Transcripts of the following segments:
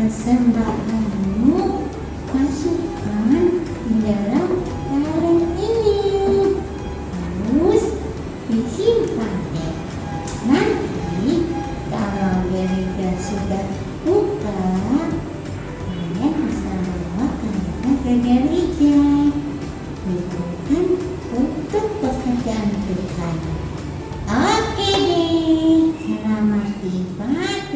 persembahanmu masukkan di dalam karung ini, terus disimpan deh. Nanti kalau gereja sudah buka, kalian bisa bawa karungnya ke gereja. Itu kan untuk pekerjaan Tuhan. Oke deh, selamat ibadah.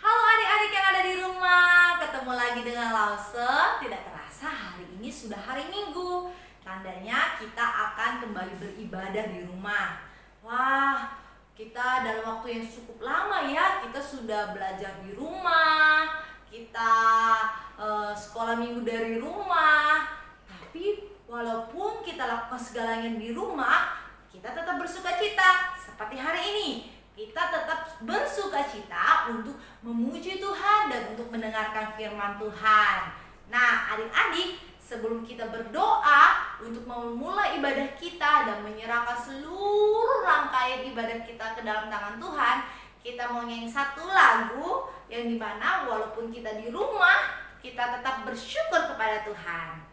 Halo adik-adik yang ada di rumah, ketemu lagi dengan Lause. Tidak terasa hari ini sudah hari Minggu. Tandanya kita akan kembali beribadah di rumah. Wah, kita dalam waktu yang cukup lama ya, kita sudah belajar di rumah, kita sekolah minggu dari rumah. Tapi walaupun kita lakukan segalanya di rumah, kita tetap bersukacita. Seperti hari ini, kita tetap bersukacita untuk memuji Tuhan dan untuk mendengarkan firman Tuhan. Nah, adik-adik, sebelum kita berdoa untuk memulai ibadah kita dan menyerahkan seluruh rangkaian ibadah kita ke dalam tangan Tuhan, kita mau nyanyi satu lagu yang dimana walaupun kita di rumah, kita tetap bersyukur kepada Tuhan.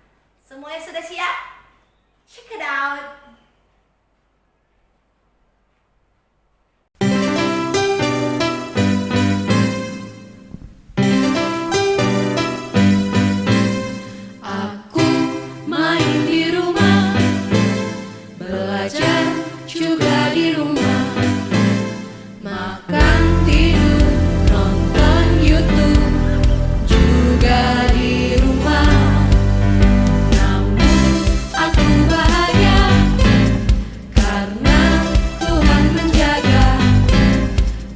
Semuanya sudah siap? Check it out! Juga di rumah, makan, tidur, nonton YouTube, juga di rumah. Namun aku bahagia karena Tuhan menjaga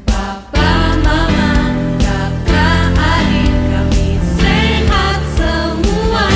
papa, mama, kakak, adik, kami sehat semua.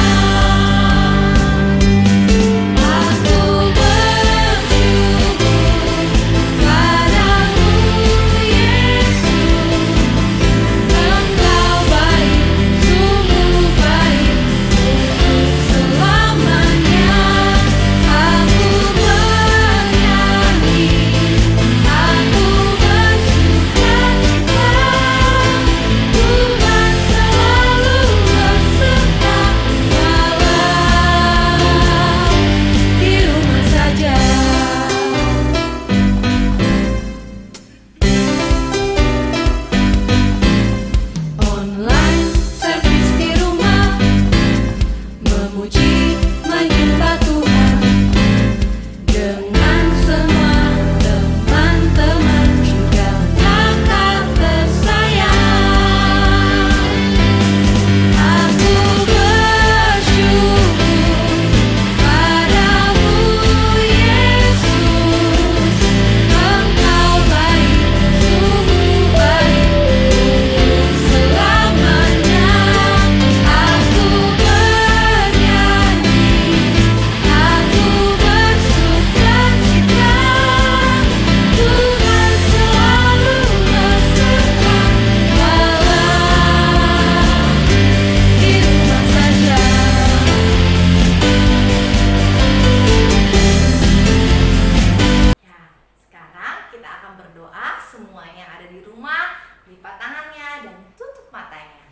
Aku lipat tangannya dan tutup matanya.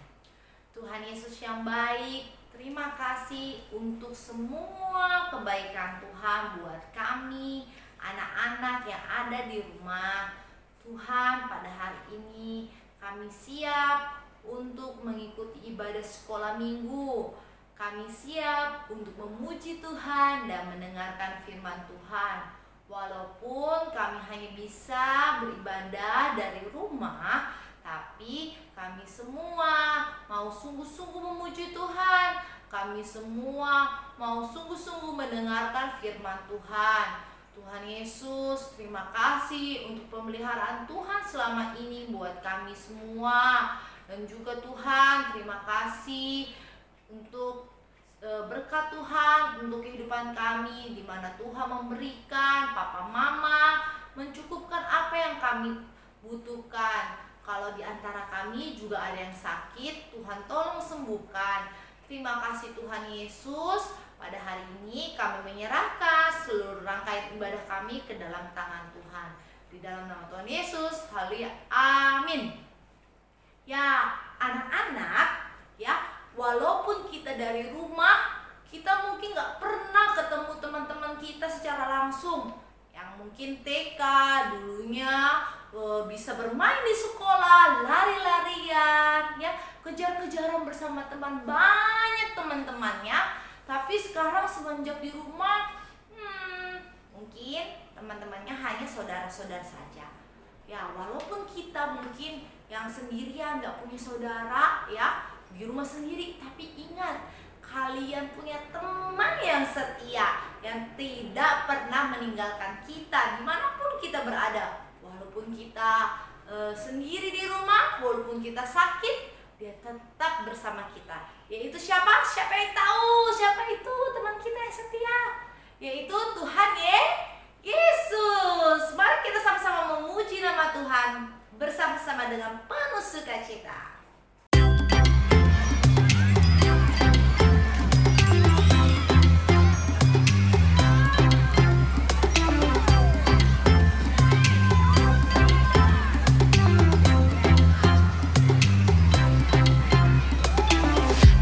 Tuhan Yesus yang baik, terima kasih untuk semua kebaikan Tuhan buat kami, anak-anak yang ada di rumah. Tuhan, pada hari ini kami siap untuk mengikuti ibadah sekolah minggu. Kami siap untuk memuji Tuhan dan mendengarkan firman Tuhan. Walaupun kami hanya bisa beribadah dari rumah, tapi kami semua mau sungguh-sungguh memuji Tuhan. Kami semua mau sungguh-sungguh mendengarkan firman Tuhan. Tuhan Yesus, terima kasih untuk pemeliharaan Tuhan selama ini buat kami semua. Dan juga Tuhan, terima kasih untuk berkat Tuhan untuk kehidupan kami, di mana Tuhan memberikan papa mama mencukupkan apa yang kami butuhkan. Kalau di antara kami juga ada yang sakit, Tuhan tolong sembuhkan. Terima kasih Tuhan Yesus. Pada hari ini kami menyerahkan seluruh rangkaian ibadah kami ke dalam tangan Tuhan. Di dalam nama Tuhan Yesus, haleluya, amin. Ya, anak-anak, ya, walaupun kita dari rumah, kita mungkin gak pernah ketemu teman-teman kita secara langsung. Yang mungkin TK dulunya bisa bermain di sekolah, lari-larian, ya, kejar-kejaran bersama teman, banyak teman-temannya. Tapi sekarang semenjak di rumah, mungkin teman-temannya hanya saudara-saudara saja. Ya, walaupun kita mungkin yang sendirian, gak punya saudara, ya, di rumah sendiri, tapi ingat, kalian punya teman yang setia, yang tidak pernah meninggalkan kita dimanapun kita berada. Walaupun kita sendiri di rumah, walaupun kita sakit, dia tetap bersama kita. Yaitu siapa? Siapa yang tahu? Siapa itu teman kita yang setia? Yaitu Tuhan Yesus. Mari kita sama-sama memuji nama Tuhan bersama-sama dengan penuh sukacita.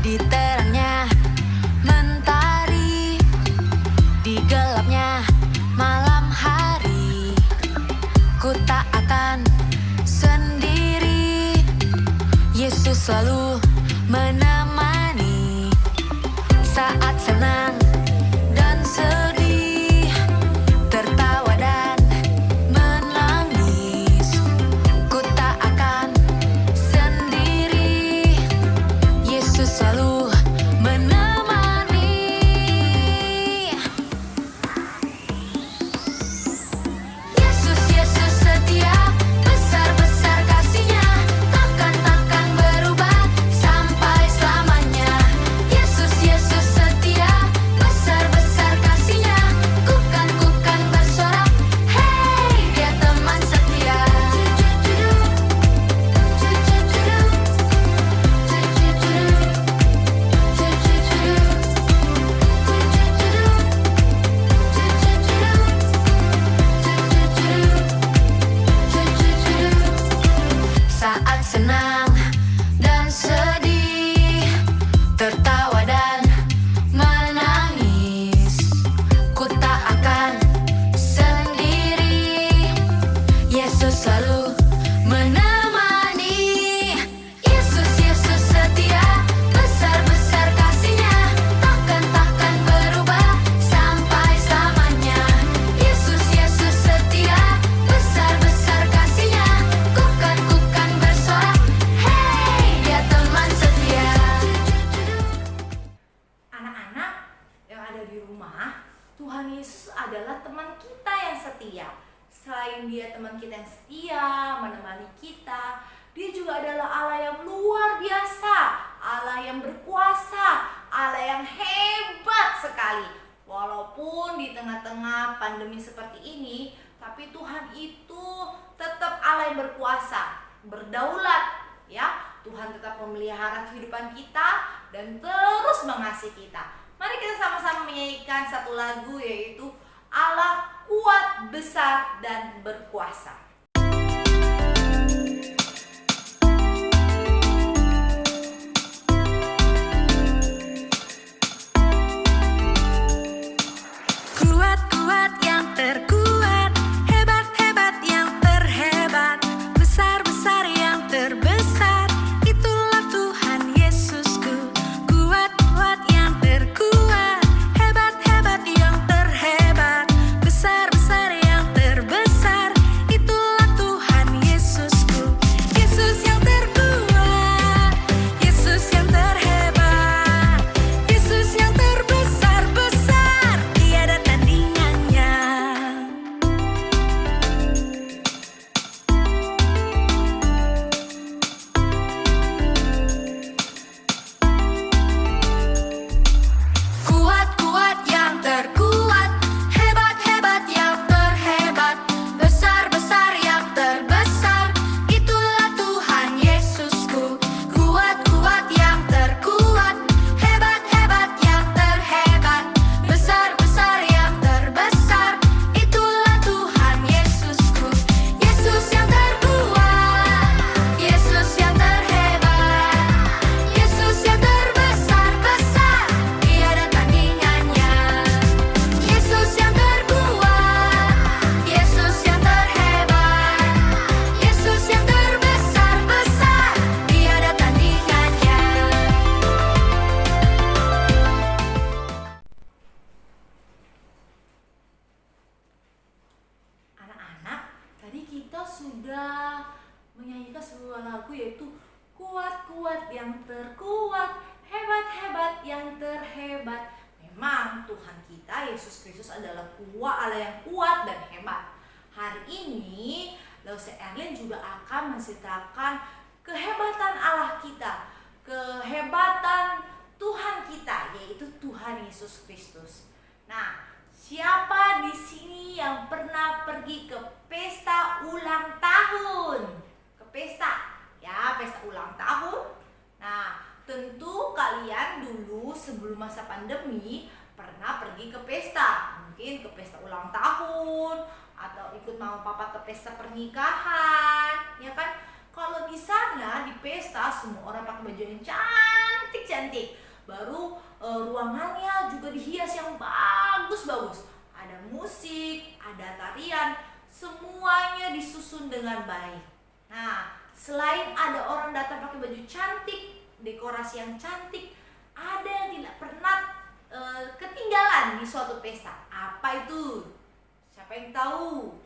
Di terangnya mentari, di gelapnya malam hari, ku tak akan sendiri. Yesus selalu menemani saat senang dan sedih, tertawa dan menangis. Ku tak akan sendiri. Yesus selalu menemani. Yesus, Yesus setia, besar-besar kasih-Nya, takkan berubah sampai selamanya. Yesus, Yesus setia, besar-besar kasih-Nya, ku kan bersorak, hey, Dia teman setia. Saat senang dan sedih, tertawa dan menangis, ku tak akan sendiri. Yesus selalu menemani. Yesus, Yesus setia, besar-besar kasih-Nya, takkan berubah sampai selamanya. Yesus, Yesus setia, besar-besar kasih-Nya, ku kan bersorak, hey, Dia teman setia. Anak-anak yang ada di rumah, Tuhan Yesus adalah teman kita yang setia. Selain Dia teman kita yang setia, menemani kita, Dia juga adalah Allah yang luar biasa, Allah yang berkuasa, Allah yang hebat sekali. Walaupun di tengah-tengah pandemi seperti ini, tapi Tuhan itu tetap Allah yang berkuasa, berdaulat, ya. Tuhan tetap memelihara kehidupan kita dan terus mengasihi kita. Mari kita sama-sama menyanyikan satu lagu, yaitu Allah kuat, besar, dan berkuasa. Kuat-kuat yang terkuat, hebat-hebat yang terhebat, besar-besar yang terbesar, itulah Tuhan Yesusku. Kuat-kuat yang terkuat, hebat-hebat yang terhebat, besar-besar yang terbesar, itulah Tuhan Yesusku. Yesus Kristus adalah Allah yang kuat dan hebat. Hari ini Lause Erlin juga akan menceritakan kehebatan Allah kita, kehebatan Tuhan kita, yaitu Tuhan Yesus Kristus. Nah, siapa di sini yang pernah pergi ke pesta ulang tahun? Ke pesta, ya, pesta ulang tahun. Nah, tentu kalian dulu sebelum masa pandemi pernah pergi ke pesta. Mungkin ke pesta ulang tahun atau ikut mama papa ke pesta pernikahan, ya kan? Kalau di sana di pesta semua orang pakai baju yang cantik-cantik. Baru ruangannya juga dihias yang bagus-bagus. Ada musik, ada tarian, semuanya disusun dengan baik. Nah, selain ada orang datang pakai baju cantik, dekorasi yang cantik, ada yang tidak pernah ketinggalan di suatu pesta. Apa itu? Siapa yang tahu?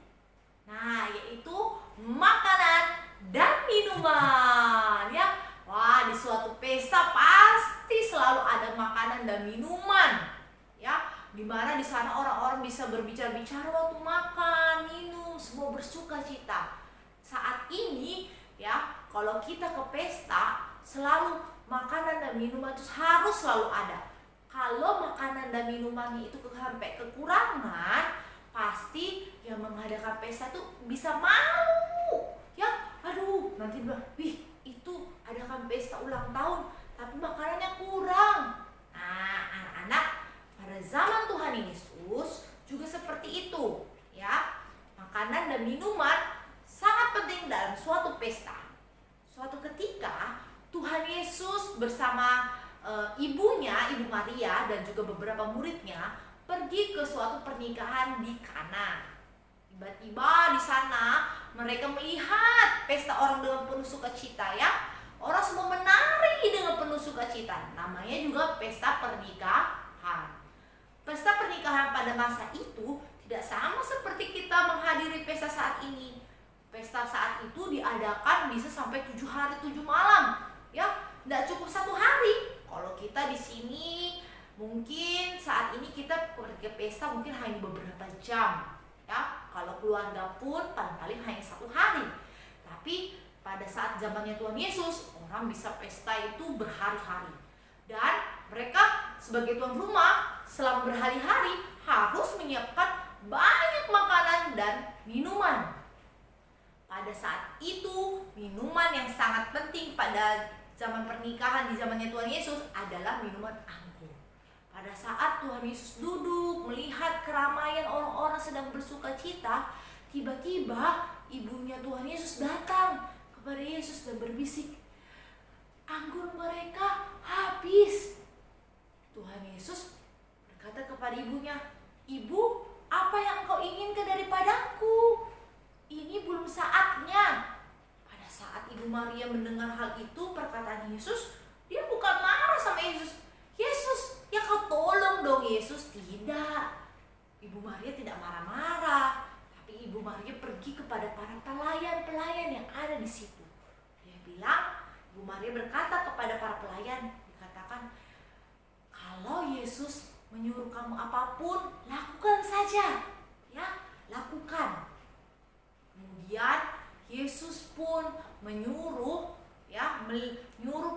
Nah, yaitu makanan dan minuman, ya. Wah, di suatu pesta pasti selalu ada makanan dan minuman, ya. Dimana di sana orang-orang bisa berbicara-bicara waktu makan, minum, semua bersuka cita. Saat ini, ya, kalau kita ke pesta, selalu makanan dan minuman itu harus selalu ada. Kalau makanan dan minumannya itu sampai kekurangan, pasti yang mengadakan pesta tuh bisa malu, ya. Aduh, nanti bilang, wih, itu adakan pesta ulang tahun tapi makanannya kurang. Nah, anak-anak, pada zaman Tuhan Yesus juga seperti itu, ya. Makanan dan minuman sangat penting dalam suatu pesta. Suatu ketika Tuhan Yesus bersama ibunya, Ibu Maria, dan juga beberapa muridnya pergi ke suatu pernikahan di Kana. Tiba-tiba di sana mereka melihat pesta orang dengan penuh sukacita, ya. Orang semua menari dengan penuh sukacita. Namanya juga pesta pernikahan. Pesta pernikahan pada masa itu tidak sama seperti kita menghadiri pesta saat ini. Pesta saat itu diadakan bisa sampai 7 hari 7 malam, ya. Tidak cukup 1 hari. Kalau kita di sini mungkin saat ini kita pergi ke pesta mungkin hanya beberapa jam, ya. Kalau keluarga pun paling-paling hanya 1 hari. Tapi pada saat zamannya Tuhan Yesus, orang bisa pesta itu berhari-hari. Dan mereka sebagai tuan rumah selama berhari-hari harus menyiapkan banyak makanan dan minuman. Pada saat itu, minuman yang sangat penting pada zaman pernikahan di zamannya Tuhan Yesus adalah minuman anggur. Pada saat Tuhan Yesus duduk melihat keramaian orang-orang sedang bersuka cita, tiba-tiba ibunya Tuhan Yesus datang kepada Yesus dan berbisik, anggur mereka habis. Tuhan Yesus berkata kepada ibunya, "Ibu, apa yang kau inginkan daripadaku? Ini belum saatnya." Pada saat Ibu Maria mendengar hal itu, perkataan Yesus, dia bukan marah sama Yesus. "Yesus, ya kau tolong dong Yesus." Tidak. Ibu Maria tidak marah-marah. Tapi Ibu Maria pergi kepada para pelayan-pelayan yang ada di situ. Dia bilang, Ibu Maria berkata kepada para pelayan, dikatakan, "Kalau Yesus menyuruh kamu apapun, lakukan saja. Ya, lakukan." Kemudian Yesus pun menyuruh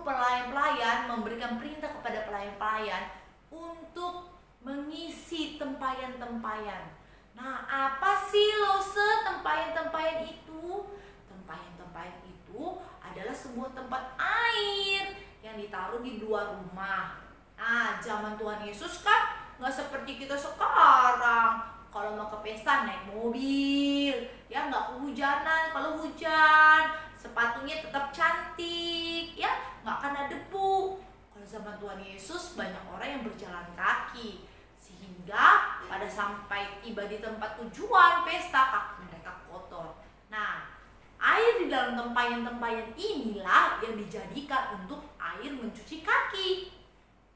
pelayan-pelayan, memberikan perintah kepada pelayan-pelayan untuk mengisi tempayan-tempayan. Nah, apa sih Lause tempayan-tempayan itu? Tempayan-tempayan itu adalah sebuah tempat air yang ditaruh di luar rumah. Nah, zaman Tuhan Yesus kan nggak seperti kita sekarang. Kalau mau ke pesta naik mobil, ya nggak kehujanan. Kalau hujan, sepatunya tetap cantik, ya nggak kena debu. Kalau zaman Tuhan Yesus banyak orang yang berjalan kaki, sehingga pada sampai tiba di tempat tujuan pesta kaki mereka kotor. Nah, air di dalam tempayan-tempayan inilah yang dijadikan untuk air mencuci kaki.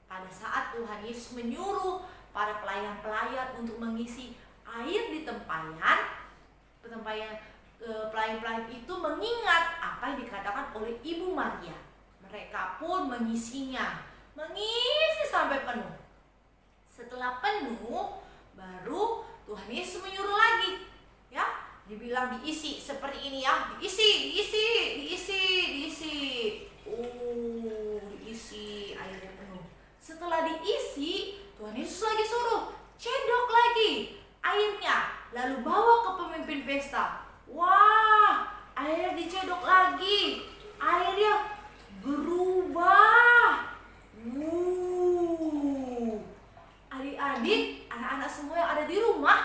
Pada saat Tuhan Yesus menyuruh para pelayan-pelayan untuk mengisi air di pelayan-pelayan itu mengingat apa yang dikatakan oleh Ibu Maria. Mereka pun mengisi sampai penuh. Setelah penuh, diisi seperti ini ya. Diisi. Diisi airnya penuh. Setelah diisi, Tuhan Yesus lagi suruh cedok lagi airnya, lalu bawa ke pemimpin pesta. Wah, air dicedok lagi, airnya berubah. Adik-adik, anak-anak semua yang ada di rumah,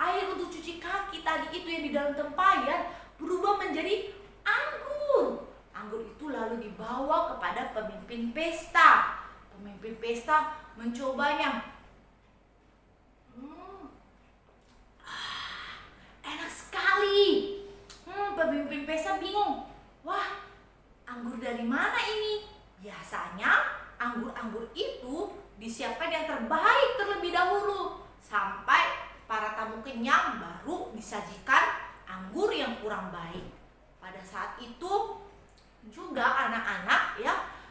air untuk cuci kaki tadi itu yang di dalam tempayan berubah menjadi anggur. Anggur itu lalu dibawa kepada pemimpin pesta. Pemimpin pesta mencobanya. Enak sekali. Pemimpin pesta bingung. Wah, anggur dari mana ini? Biasanya anggur-anggur itu disiapkan yang terbaik terlebih dahulu, sampai para tamu kenyang baru disajikan anggur yang kurang baik. Pada saat itu juga anak-anak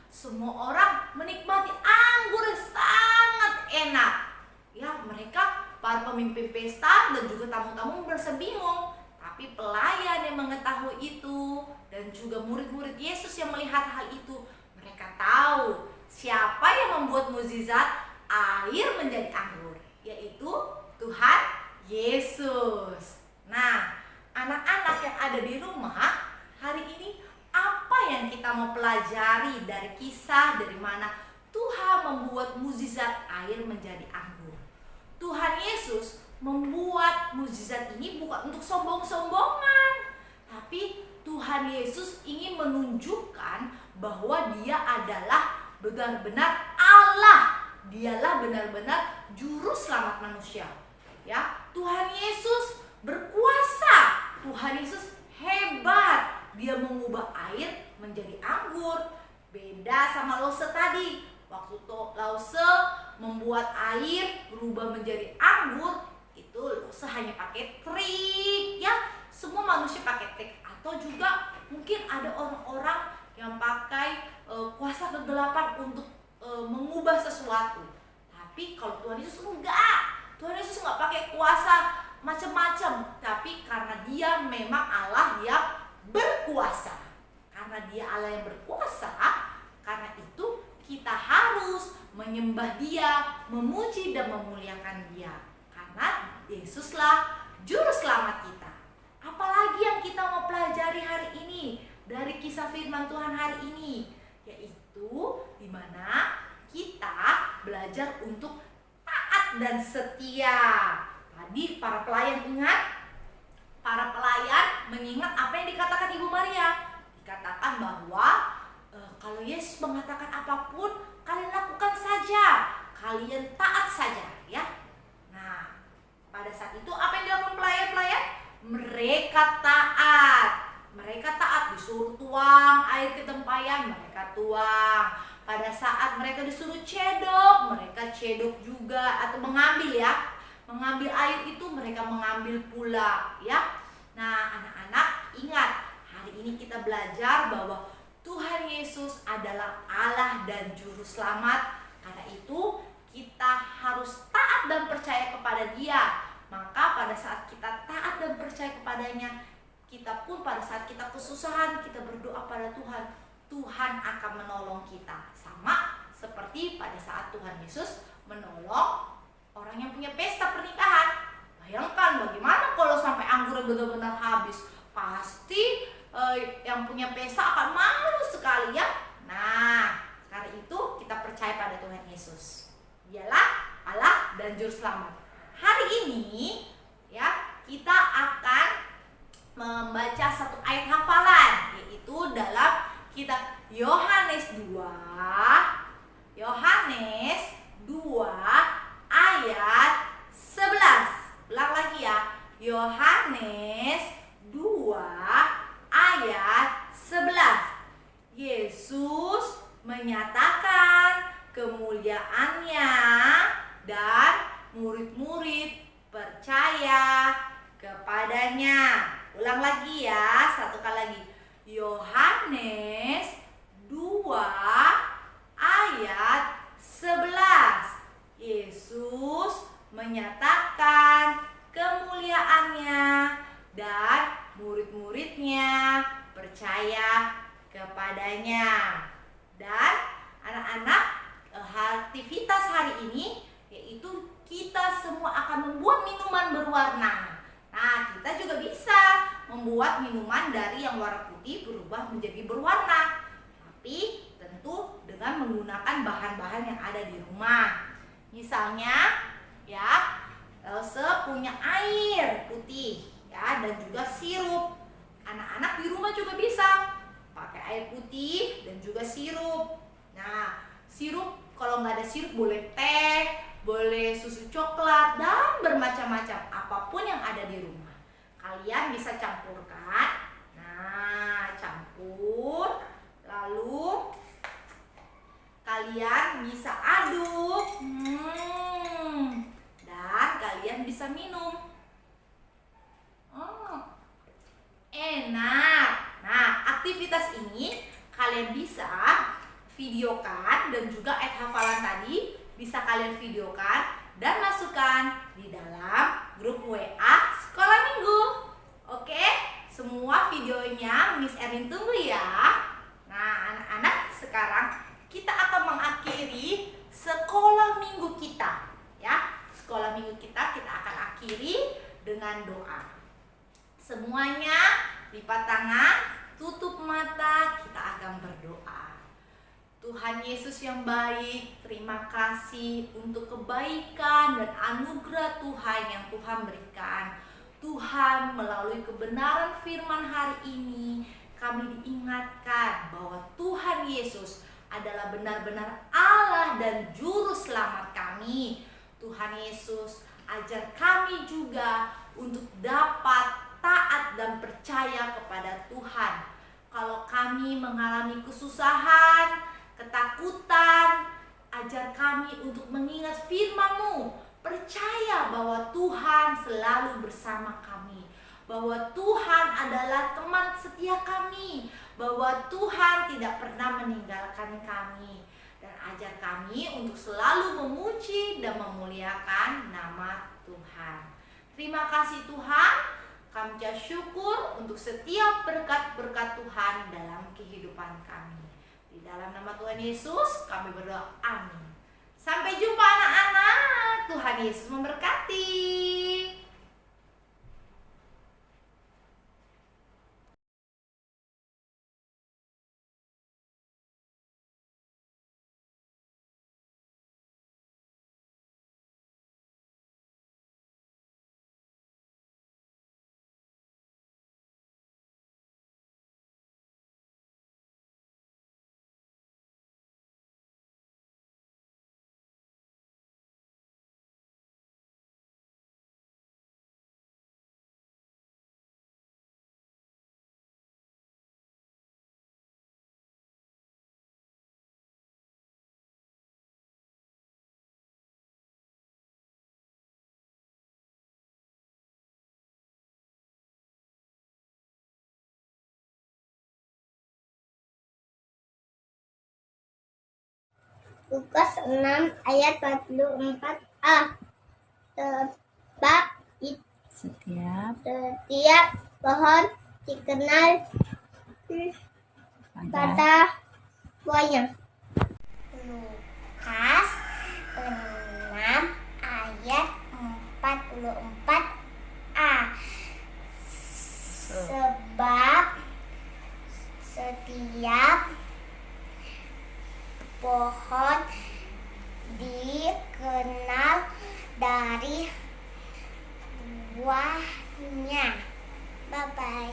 semua orang menikmati anggur yang sangat enak. Mereka para pemimpin pesta dan juga tamu-tamu merasa bingung. Tapi pelayan yang mengetahui itu dan juga murid-murid Yesus yang melihat hal itu, mereka tahu siapa yang membuat mukjizat air menjadi anggur, yaitu Tuhan Yesus. Nah, anak-anak yang ada di rumah, hari ini apa yang kita mau pelajari dari kisah dari mana Tuhan membuat mukjizat air menjadi anggur? Tuhan Yesus membuat mukjizat ini bukan untuk sombong-sombongan, tapi Tuhan Yesus ingin menunjukkan bahwa Dia adalah benar-benar Allah. Dialah benar-benar juru selamat manusia. Tuhan Yesus berkuasa. Tuhan Yesus hebat. Dia mengubah air menjadi anggur. Beda sama Lause tadi. Waktu Lause membuat air berubah menjadi anggur, itu Lause hanya pakai trik Semua manusia pakai trik. Atau juga mungkin ada orang-orang yang pakai kuasa kegelapan untuk mengubah sesuatu. Tapi kalau Tuhan Yesus enggak. Tuhan Yesus enggak pakai kuasa macam-macam, tapi karena Dia memang Allah yang berkuasa. Karena Dia Allah yang berkuasa, karena itu kita harus menyembah Dia, memuji dan memuliakan Dia. Karena Yesuslah juru selamat kita. Apalagi yang kita mau pelajari hari ini dari kisah firman Tuhan hari ini, yaitu di mana kita belajar untuk taat dan setia. Tadi para pelayan mengingat apa yang dikatakan Ibu Maria. Dikatakan bahwa kalau Yesus mengatakan apapun, kalian lakukan saja, kalian taat saja Nah, pada saat itu apa yang dilakukan pelayan-pelayan? Mereka taat, disuruh tuang air ke tempayan, mereka tuang. Pada saat mereka disuruh cedok, mereka cedok juga. Atau mengambil air itu mereka mengambil pula Nah, anak-anak ingat, hari ini kita belajar bahwa Tuhan Yesus adalah Allah dan juru selamat. Karena itu kita harus taat dan percaya kepada Dia. Maka pada saat kita taat dan percaya kepadanya, kita pun pada saat kita kesusahan, kita berdoa pada Tuhan, Tuhan akan menolong kita. Sama seperti pada saat Tuhan Yesus menolong orang yang punya pesta pernikahan. Bayangkan bagaimana kalau sampai anggurnya benar-benar habis. Pasti yang punya pesta akan malu sekali Nah, karena itu kita percaya pada Tuhan Yesus. Dialah Allah dan juru selamat. Hari ini kita akan membaca satu ayat hafalan, yaitu dalam kitab Yohanes 2 ayat 11. Ulang lagi Yohanes 2 ayat 11. Yesus menyatakan kemuliaannya dan murid-murid percaya kepadanya. Ulang lagi satu kali lagi. Yohanes 2 ayat 11. Yesus menyatakan kemuliaannya percaya kepadanya. Dan anak-anak, aktivitas hari ini yaitu kita semua akan membuat minuman berwarna. Nah, kita juga bisa membuat minuman dari yang warna putih berubah menjadi berwarna. Tapi tentu dengan menggunakan bahan-bahan yang ada di rumah. Misalnya, ya, punya air putih, ya, dan juga sirup. Anak-anak di rumah juga bisa pakai air putih dan juga sirup. Nah, sirup kalau nggak ada sirup boleh teh, boleh susu coklat, dan bermacam-macam apapun yang ada di rumah. Kalian bisa campurkan. Nah, campur, lalu kalian bisa aduk, dan kalian bisa minum. Enak. Nah, aktivitas ini kalian bisa videokan dan juga hafalan tadi bisa kalian videokan dan masukkan di dalam grup WA Sekolah Minggu. Oke, semua videonya Miss Erin tunggu ya. Nah, anak-anak, sekarang kita akan mengakhiri sekolah minggu kita, ya. Sekolah minggu kita akan akhiri dengan doa. Semuanya lipat tangan, tutup mata, kita akan berdoa. Tuhan Yesus yang baik, terima kasih untuk kebaikan dan anugerah Tuhan yang Tuhan berikan. Tuhan, melalui kebenaran firman hari ini, kami diingatkan bahwa Tuhan Yesus adalah benar-benar Allah dan Juru Selamat kami. Tuhan Yesus, ajar kami juga untuk dapat taat dan percaya kepada Tuhan. Kalau kami mengalami kesusahan, ketakutan, ajar kami untuk mengingat firman-Mu, percaya bahwa Tuhan selalu bersama kami, bahwa Tuhan adalah teman setia kami, bahwa Tuhan tidak pernah meninggalkan kami, dan ajar kami untuk selalu memuji dan memuliakan nama Tuhan. Terima kasih Tuhan, kami ucap syukur untuk setiap berkat-berkat Tuhan dalam kehidupan kami. Di dalam nama Tuhan Yesus kami berdoa, amin. Sampai jumpa anak-anak, Tuhan Yesus memberkati. Lukas 6 ayat 44a. Sebab setiap pohon dikenal pada buahnya. Lukas 6 ayat 44a. Sebab setiap pohon dikenal dari buahnya. Bye-bye.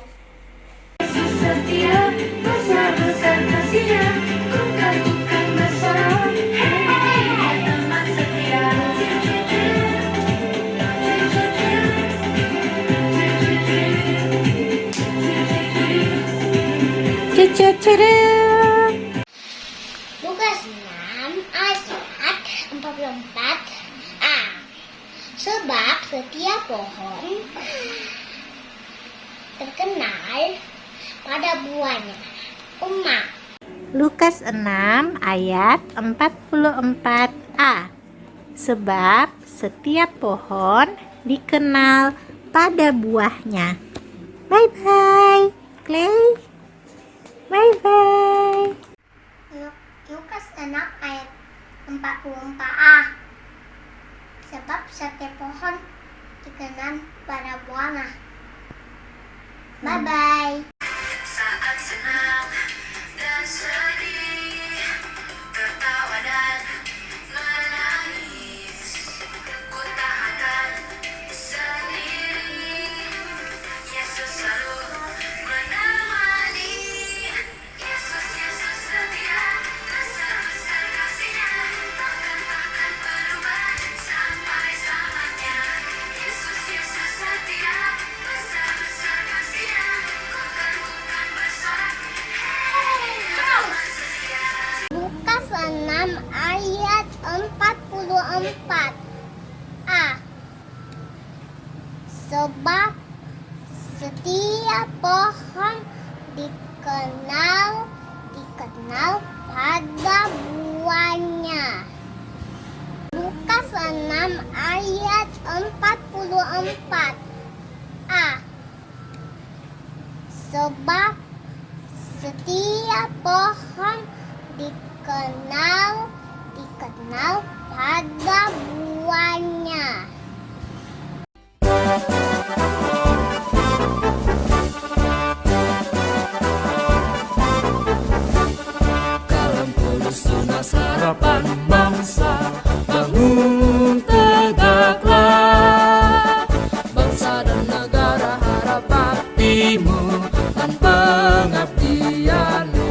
Setia, besar-besar kasihnya, bukan besar. Hey, teman setia. Lukas 6 ayat 44a. Sebab setiap pohon terkenal pada buahnya. Umma. Lukas 6 ayat 44a. Sebab setiap pohon dikenal pada buahnya. Bye bye, Clay. Bye-bye. Lukas 6 ayat 44a. Sebab setiap pohon dikenal pada buahnya. Bye-bye. Saat senang dan sedih, tertawa dan menangis, ku tak akan sendiri. Yesus selalu menemani. Yesus, Yesus setia, besar-besar kasih-Nya, takkan berubah sampai selamanya. Yesus, Yesus setia, besar-besar kasih-Nya, ku bukan bersorak. Hei, amat setia. Lukas 6 ayat 44a. Sebab setiap pohon dikenal pada buahnya. Lukas 6 ayat 44a. Sebab setiap pohon dikenal pada buahnya. Kalam Kudus tunas harapan bangsa, bangun tegaklah. Bangsa dan negara harap baktimu dan pengabdianmu.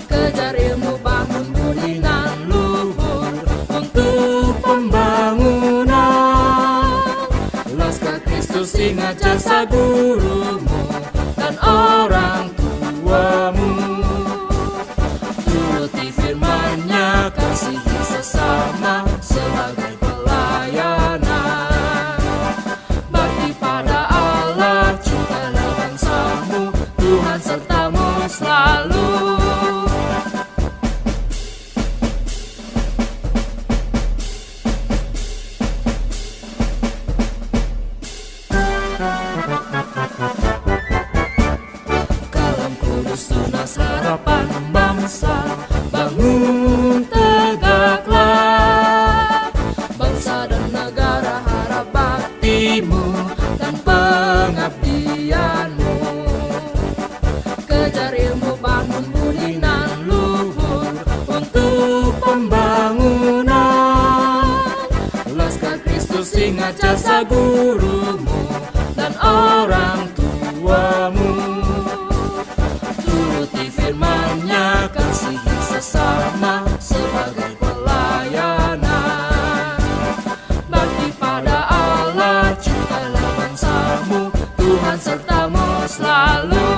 Kejar ilmu, bangun budi nan luhur untuk pembangunan. Laskar Kristus ingat jasa gurumu dan orang tuamu. Turuti firman-Nya, kasihi sesama sebagai pelayanan. Bakti pada Allah, cintalah bangsamu, Tuhan sertamu selalu. Kalam Kudus tunas harapan bangsa, bangun tegaklah. Bangsa dan negara harap baktimu dan pengabdianmu. Kejar ilmu, bangun budi nan luhur untuk pembangunan. Laskar Kristus ingat jasa gurumu dan orang tuamu. Turuti firman-Nya, kasihi sesama sebagai pelayanan. Bakti pada Allah, cintalah bangsamu, Tuhan sertamu selalu.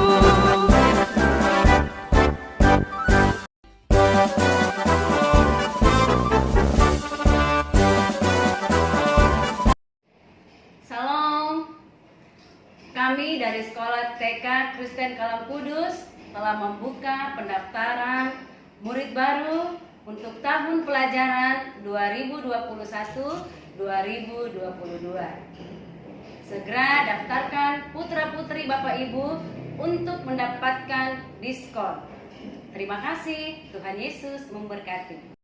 Salam. Kami dari Sekolah TK Kristen Kalam Kudus telah membuka pendaftaran murid baru untuk tahun pelajaran 2021-2022. Segera daftarkan putra-putri Bapak Ibu untuk mendapatkan diskon. Terima kasih, Tuhan Yesus memberkati.